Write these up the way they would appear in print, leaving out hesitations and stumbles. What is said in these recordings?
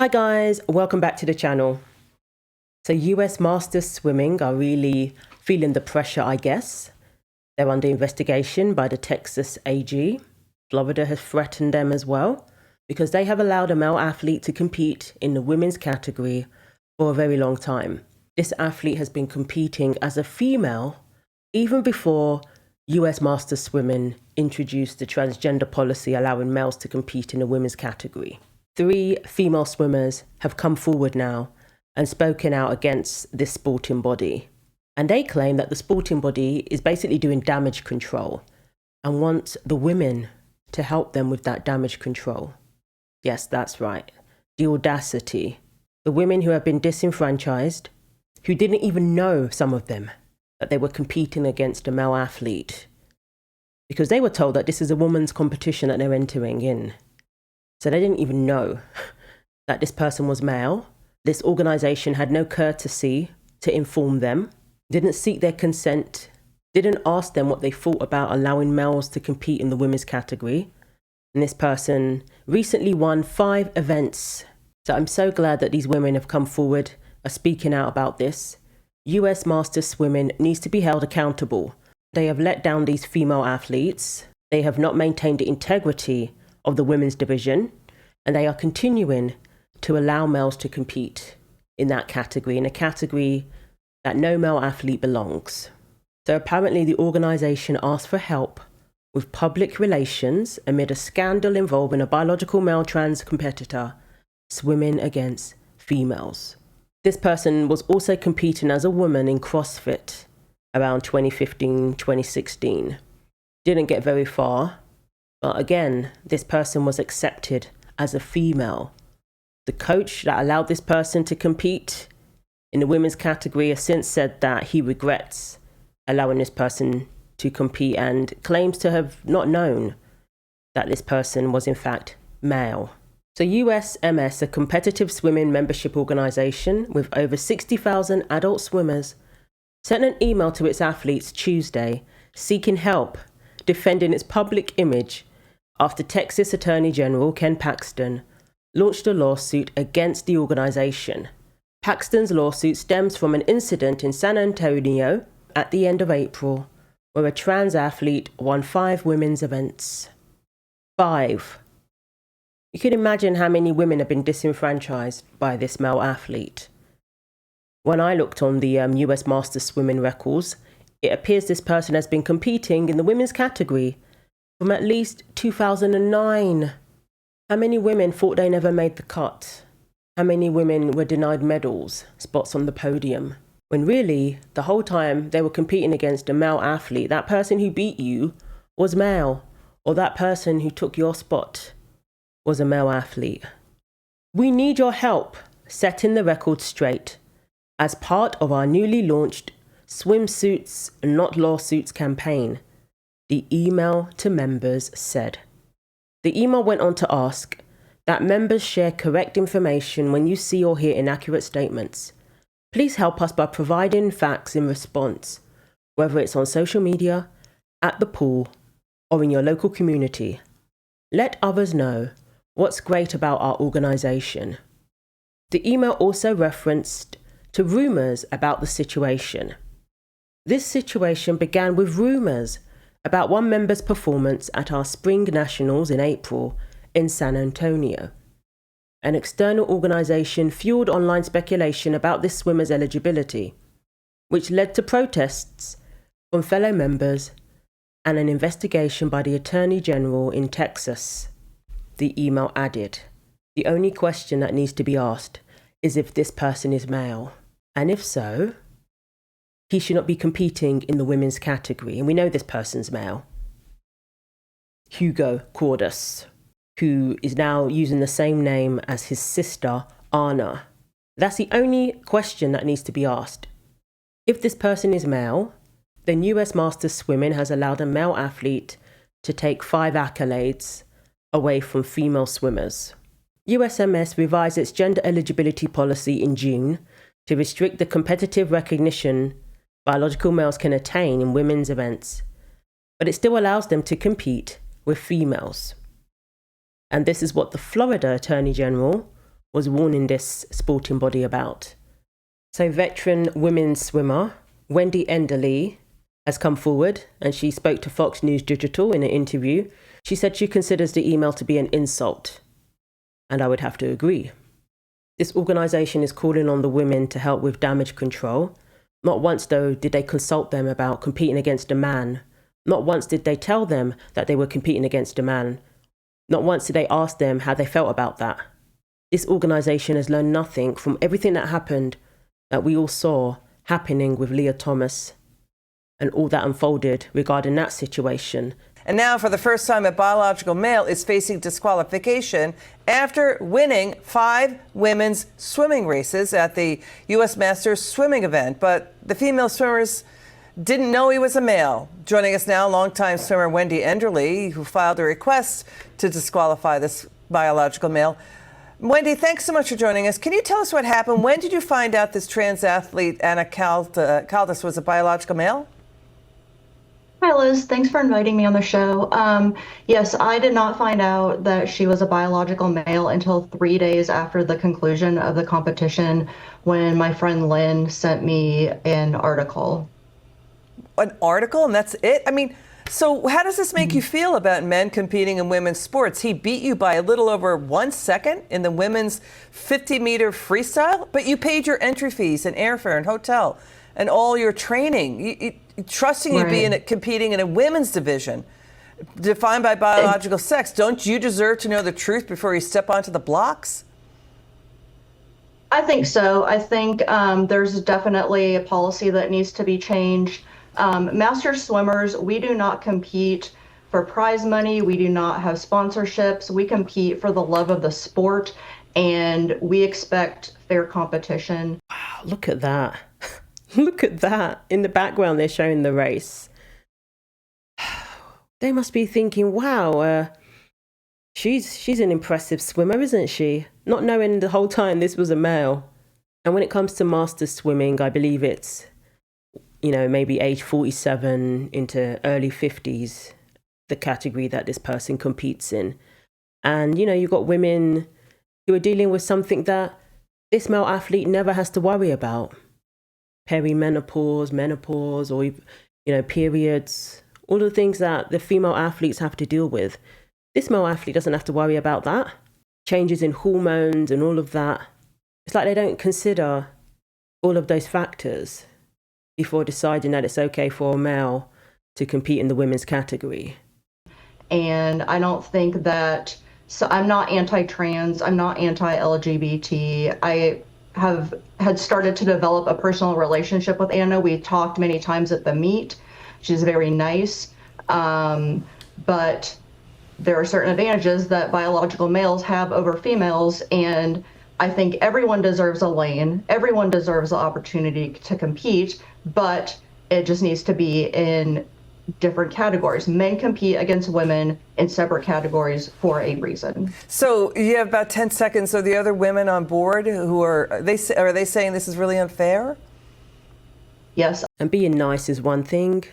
Hi guys, welcome back to the channel. So US Masters Swimming are really feeling the pressure, I guess. They're under investigation by the Texas AG. Florida has threatened them as well because they have allowed a male athlete to compete in the women's category for a very long time. This athlete has been competing as a female even before US Masters Swimming introduced the transgender policy allowing males to compete in the women's category. 3 female swimmers have come forward now and spoken out against this sporting body. And they claim that the sporting body is basically doing damage control and wants the women to help them with that damage control. Yes, that's right. The audacity. The women who have been disenfranchised, who didn't even know, some of them, that they were competing against a male athlete because they were told that this is a women's competition that they're entering in. So they didn't even know that this person was male. This organization had no courtesy to inform them, didn't seek their consent, didn't ask them what they thought about allowing males to compete in the women's category. And this person recently won 5 events. So I'm so glad that these women have come forward, are speaking out about this. US Masters Swimming needs to be held accountable. They have let down these female athletes. They have not maintained the integrity of the women's division, and they are continuing to allow males to compete in that category, in a category that no male athlete belongs. So apparently the organization asked for help with public relations amid a scandal involving a biological male trans competitor swimming against females. This person was also competing as a woman in CrossFit around 2015, 2016. Didn't get very far. But again, this person was accepted as a female. The coach that allowed this person to compete in the women's category has since said that he regrets allowing this person to compete and claims to have not known that this person was in fact male. So USMS, a competitive swimming membership organization with over 60,000 adult swimmers, sent an email to its athletes Tuesday seeking help defending its public image after Texas Attorney General Ken Paxton launched a lawsuit against the organization. Paxton's lawsuit stems from an incident in San Antonio at the end of April, where a trans athlete won 5 women's events. 5. You can imagine how many women have been disenfranchised by this male athlete. When I looked on the US Masters Swimming records, it appears this person has been competing in the women's category from at least 2009. How many women thought they never made the cut? How many women were denied medals, spots on the podium? When really, the whole time they were competing against a male athlete, that person who beat you was male, or that person who took your spot was a male athlete. We need your help setting the record straight as part of our newly launched Swimsuits Not Lawsuits campaign, the email to members said. The email went on to ask that members share correct information when you see or hear inaccurate statements. Please help us by providing facts in response, whether it's on social media, at the pool, or in your local community. Let others know what's great about our organization. The email also referenced to rumors about the situation. This situation began with rumors about one member's performance at our Spring Nationals in April in San Antonio. An external organization fueled online speculation about this swimmer's eligibility, which led to protests from fellow members and an investigation by the Attorney General in Texas. The email added, the only question that needs to be asked is if this person is male, and if so, he should not be competing in the women's category. And we know this person's male. Hugo Cordus, who is now using the same name as his sister, Anna. That's the only question that needs to be asked. If this person is male, then US Masters Swimming has allowed a male athlete to take 5 accolades away from female swimmers. USMS revised its gender eligibility policy in June to restrict the competitive recognition biological males can attain in women's events, but it still allows them to compete with females. And this is what the Florida Attorney General was warning this sporting body about. So veteran women's swimmer Wendy Enderle has come forward, and she spoke to Fox News Digital in an interview. She said she considers the email to be an insult, and I would have to agree. This organisation is calling on the women to help with damage control. Not once, though, did they consult them about competing against a man. Not once did they tell them that they were competing against a man. Not once did they ask them how they felt about that. This organisation has learned nothing from everything that happened, that we all saw happening with Leah Thomas and all that unfolded regarding that situation. And now, for the first time, a biological male is facing disqualification after winning 5 women's swimming races at the U.S. Masters swimming event. But the female swimmers didn't know he was a male. Joining us now, longtime swimmer Wendy Enderle, who filed a request to disqualify this biological male. Wendy, thanks so much for joining us. Can you tell us what happened? When did you find out this trans athlete, Anna Caldas, was a biological male? Hi, Liz. Thanks for inviting me on the show. Yes, I did not find out that she was a biological male until 3 days after the conclusion of the competition, when my friend Lynn sent me an article. An article, and that's it? I mean, so how does this make you feel about men competing in women's sports? He beat you by a little over 1 second in the women's 50-meter freestyle, but you paid your entry fees and airfare and hotel and all your training, trusting you be competing in a women's division defined by biological sex. Don't you deserve to know the truth before you step onto the blocks? I think so. I think there's definitely a policy that needs to be changed. Master swimmers, we do not compete for prize money. We do not have sponsorships. We compete for the love of the sport, and we expect fair competition. Wow, look at that. Look at that. In the background, they're showing the race. They must be thinking, wow, she's an impressive swimmer, isn't she? Not knowing the whole time this was a male. And when it comes to masters swimming, I believe it's, maybe age 47 into early 50s, the category that this person competes in. And, you've got women who are dealing with something that this male athlete never has to worry about. Perimenopause, menopause, or, periods, all the things that the female athletes have to deal with. This male athlete doesn't have to worry about that. Changes in hormones and all of that. It's like they don't consider all of those factors before deciding that it's okay for a male to compete in the women's category. And I don't think that, so I'm not anti-trans, I'm not anti-LGBT. I had started to develop a personal relationship with Anna. We talked many times at the meet. She's very nice, but there are certain advantages that biological males have over females, and I think everyone deserves a lane. Everyone deserves the opportunity to compete, but it just needs to be in different categories. Men compete against women in separate categories for a reason. So you have about 10 seconds. Are the other women on board are they saying this is really unfair? Yes. And being nice is one thing,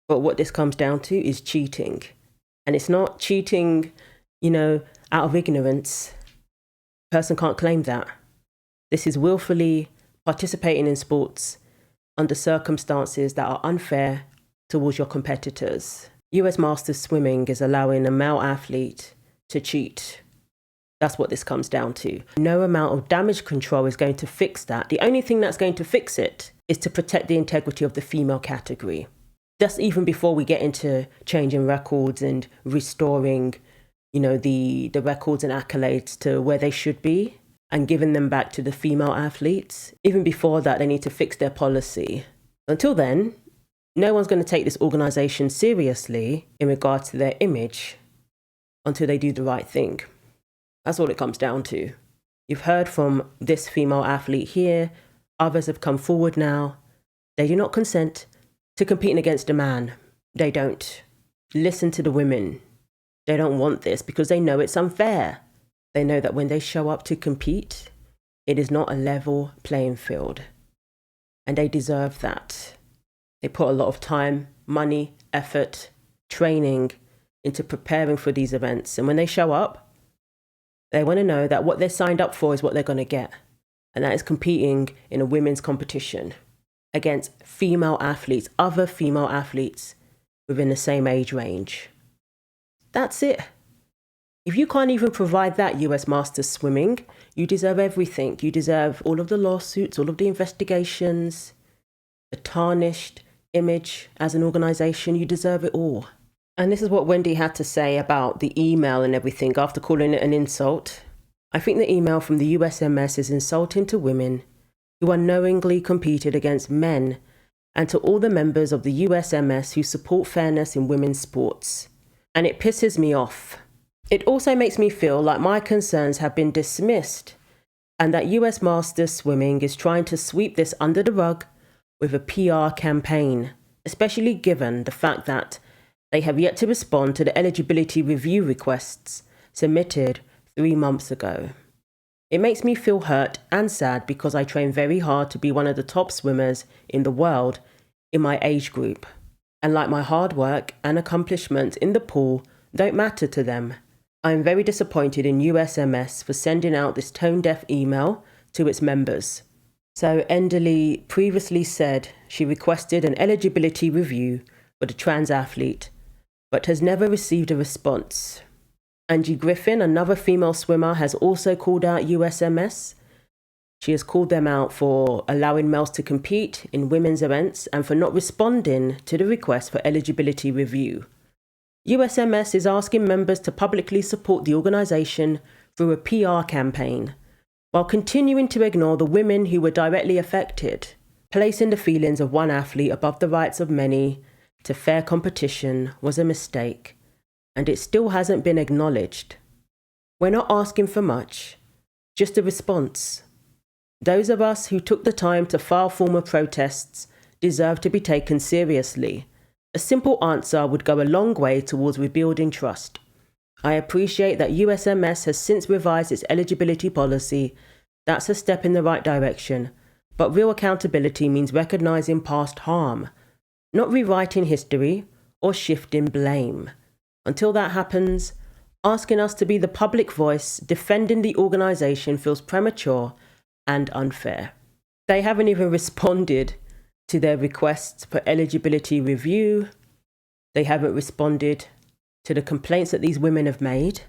but what this comes down to is cheating. And it's not cheating, out of ignorance. A person can't claim that. This is willfully participating in sports under circumstances that are unfair towards your competitors. US Masters Swimming is allowing a male athlete to cheat. That's what this comes down to. No amount of damage control is going to fix that. The only thing that's going to fix it is to protect the integrity of the female category. That's even before we get into changing records and restoring, the records and accolades to where they should be and giving them back to the female athletes. Even before that, they need to fix their policy. Until then, no one's going to take this organisation seriously in regard to their image until they do the right thing. That's all it comes down to. You've heard from this female athlete here. Others have come forward now. They do not consent to competing against a man. They don't. Listen to the women. They don't want this because they know it's unfair. They know that when they show up to compete, it is not a level playing field. And they deserve that. They put a lot of time, money, effort, training into preparing for these events. And when they show up, They want to know that what they're signed up for is what they're going to get. And that is competing in a women's competition against female athletes, other female athletes within the same age range. That's it. If you can't even provide that, US Masters Swimming, you deserve everything. You deserve all of the lawsuits, all of the investigations, the tarnished image as an organization. You deserve it all. And this is what Wendy had to say about the email and everything after calling it an insult. I think the email from the USMS is insulting to women who unknowingly competed against men and to all the members of the USMS who support fairness in women's sports. And it pisses me off. It also makes me feel like my concerns have been dismissed and that US Masters Swimming is trying to sweep this under the rug with a PR campaign, especially given the fact that they have yet to respond to the eligibility review requests submitted 3 months ago. It makes me feel hurt and sad because I train very hard to be one of the top swimmers in the world in my age group. And like my hard work and accomplishments in the pool don't matter to them. I am very disappointed in USMS for sending out this tone-deaf email to its members. So Enderley previously said she requested an eligibility review for the trans athlete, but has never received a response. Angie Griffin, another female swimmer, has also called out USMS. She has called them out for allowing males to compete in women's events and for not responding to the request for eligibility review. USMS is asking members to publicly support the organisation through a PR campaign, while continuing to ignore the women who were directly affected, placing the feelings of one athlete above the rights of many to fair competition was a mistake, and it still hasn't been acknowledged. We're not asking for much, just a response. Those of us who took the time to file formal protests deserve to be taken seriously. A simple answer would go a long way towards rebuilding trust. I appreciate that USMS has since revised its eligibility policy. That's a step in the right direction, but real accountability means recognising past harm, not rewriting history or shifting blame. Until that happens, asking us to be the public voice defending the organisation feels premature and unfair. They haven't even responded to their requests for eligibility review. They haven't responded to the complaints that these women have made,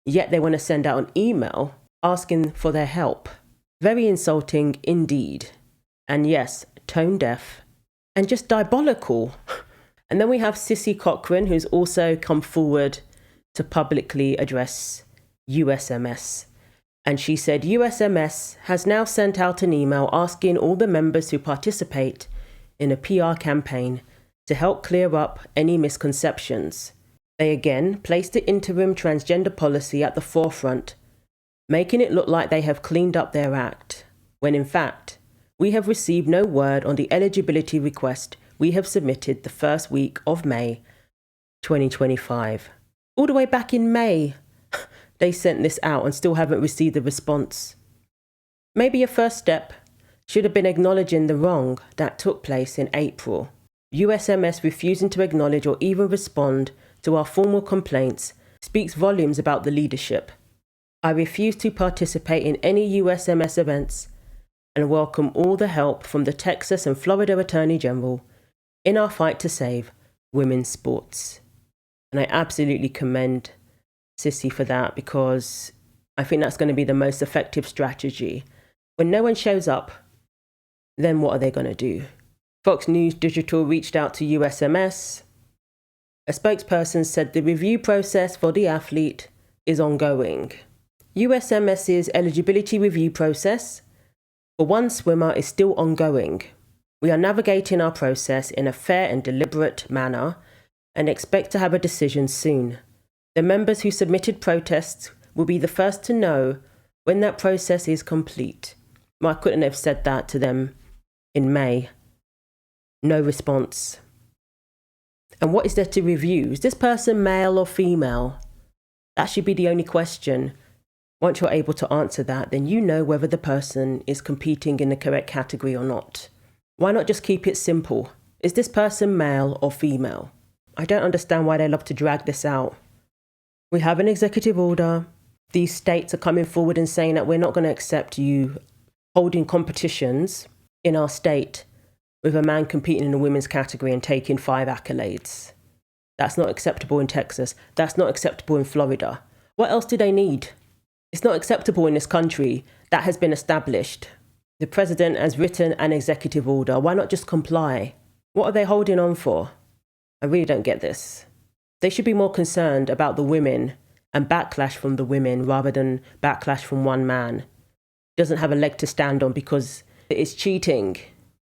yet they want to send out an email asking for their help. Very insulting indeed. And yes, tone deaf and just diabolical. And then we have Sissy Cochran, who's also come forward to publicly address USMS. And she said USMS has now sent out an email asking all the members who participate in a PR campaign to help clear up any misconceptions. They again placed the interim transgender policy at the forefront, making it look like they have cleaned up their act, when in fact, we have received no word on the eligibility request we have submitted the first week of May 2025. All the way back in May, they sent this out and still haven't received a response. Maybe a first step should have been acknowledging the wrong that took place in April. USMS refusing to acknowledge or even respond to our formal complaints speaks volumes about the leadership. I refuse to participate in any USMS events and welcome all the help from the Texas and Florida Attorney General in our fight to save women's sports. And I absolutely commend Sissy for that, because I think that's going to be the most effective strategy. When no one shows up, then what are they going to do? Fox News Digital reached out to USMS. A spokesperson said the review process for the athlete is ongoing. USMS's eligibility review process for one swimmer is still ongoing. We are navigating our process in a fair and deliberate manner and expect to have a decision soon. The members who submitted protests will be the first to know when that process is complete. I couldn't have said that to them in May. No response. And what is there to review? Is this person male or female? That should be the only question. Once you're able to answer that, then you know whether the person is competing in the correct category or not. Why not just keep it simple? Is this person male or female? I don't understand why they love to drag this out. We have an executive order. these states are coming forward and saying that we're not going to accept you holding competitions in our state with a man competing in the women's category and taking 5 accolades. That's not acceptable in Texas. That's not acceptable in Florida. What else do they need? It's not acceptable in this country. That has been established. The president has written an executive order. Why not just comply? What are they holding on for? I really don't get this. They should be more concerned about the women and backlash from the women rather than backlash from one man. He doesn't have a leg to stand on because it's cheating.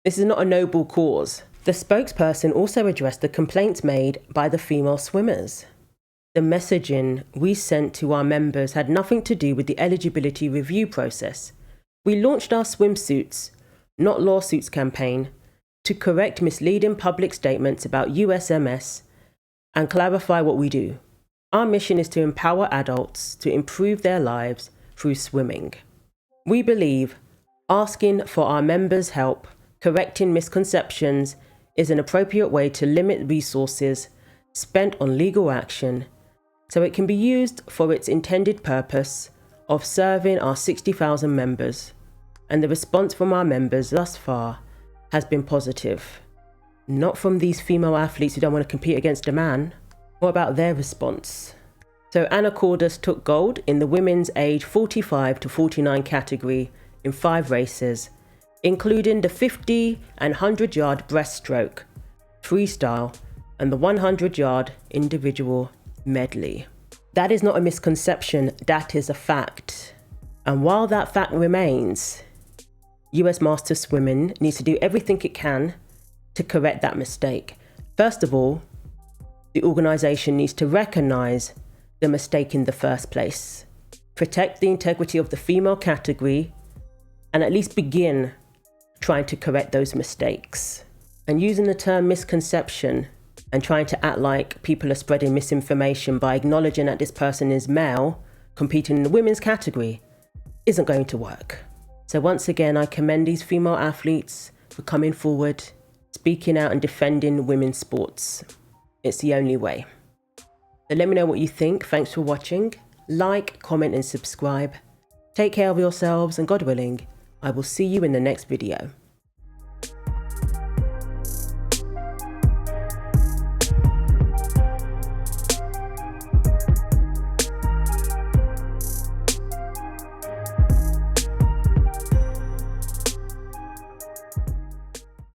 This is not a noble cause. The spokesperson also addressed the complaints made by the female swimmers. The messaging we sent to our members had nothing to do with the eligibility review process. We launched our swimsuits, not lawsuits campaign to correct misleading public statements about USMS and clarify what we do. Our mission is to empower adults to improve their lives through swimming. We believe asking for our members' help correcting misconceptions is an appropriate way to limit resources spent on legal action so it can be used for its intended purpose of serving our 60,000 members. And the response from our members thus far has been positive. Not from these female athletes who don't want to compete against a man. What about their response? So Anna Cordes took gold in the women's age 45 to 49 category in 5 races, including the 50 and 100-yard breaststroke, freestyle, and the 100-yard individual medley. That is not a misconception, that is a fact. And while that fact remains, US Masters Swimming needs to do everything it can to correct that mistake. First of all, the organisation needs to recognise the mistake in the first place, protect the integrity of the female category, and at least begin trying to correct those mistakes. And using the term misconception and trying to act like people are spreading misinformation by acknowledging that this person is male competing in the women's category isn't going to work. So once again, I commend these female athletes for coming forward, speaking out and defending women's sports. It's the only way. So let me know what you think. Thanks for watching. Like, comment and subscribe. Take care of yourselves and God willing, I will see you in the next video.